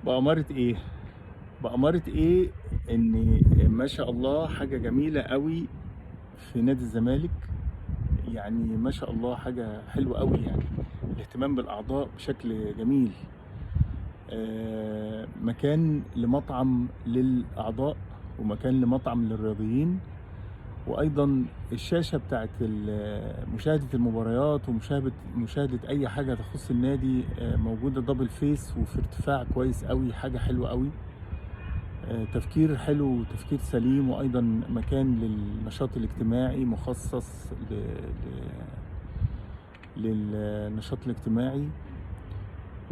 بأمارة إيه؟ بأمارة إيه؟ إن ما شاء الله حاجة جميلة قوي في نادي الزمالك. يعني ما شاء الله حاجة حلوة قوي يعني. الاهتمام بالأعضاء بشكل جميل. مكان لمطعم للأعضاء ومكان لمطعم للرياضيين، وأيضا الشاشة بتاعت مشاهدة المباريات ومشاهدة أي حاجة تخص النادي موجودة دبل فيس وفي ارتفاع كويس قوي، حاجة حلوة قوي. تفكير حلو وتفكير سليم، وأيضا مكان للنشاط الاجتماعي مخصص للنشاط الاجتماعي،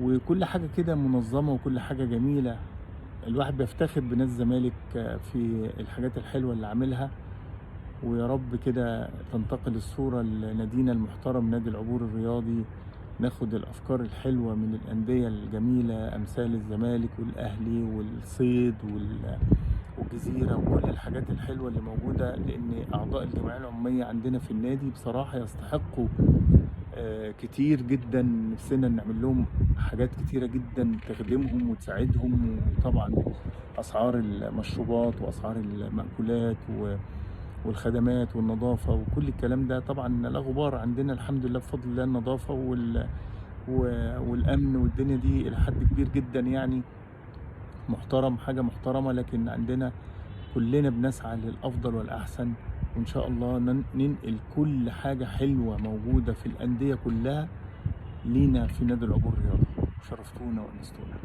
وكل حاجة كده منظمة وكل حاجة جميلة. الواحد بيفتخر بنادي الزمالك في الحاجات الحلوة اللي عاملها، ويا رب كده تنتقل الصورة لنادينا المحترم نادي العبور الرياضي، ناخد الأفكار الحلوة من الأندية الجميلة أمثال الزمالك والأهلي والصيد والجزيرة وكل الحاجات الحلوة اللي موجودة، لأن أعضاء الجمعية العمومية عندنا في النادي بصراحة يستحقوا كتير جدا. نفسنا نعمل لهم حاجات كتيرة جدا تخدمهم وتساعدهم، وطبعا أسعار المشروبات وأسعار المأكولات والخدمات والنظافة وكل الكلام ده طبعا لا غبار. عندنا الحمد لله بفضل الله النظافة والأمن والدنيا دي إلى حد كبير جدا يعني محترم، حاجة محترمة. لكن عندنا كلنا بنسعى للأفضل والأحسن، وإن شاء الله ننقل كل حاجة حلوة موجودة في الأندية كلها لينا في نادي العبور الرياضي. شرفتونا وأنستونا.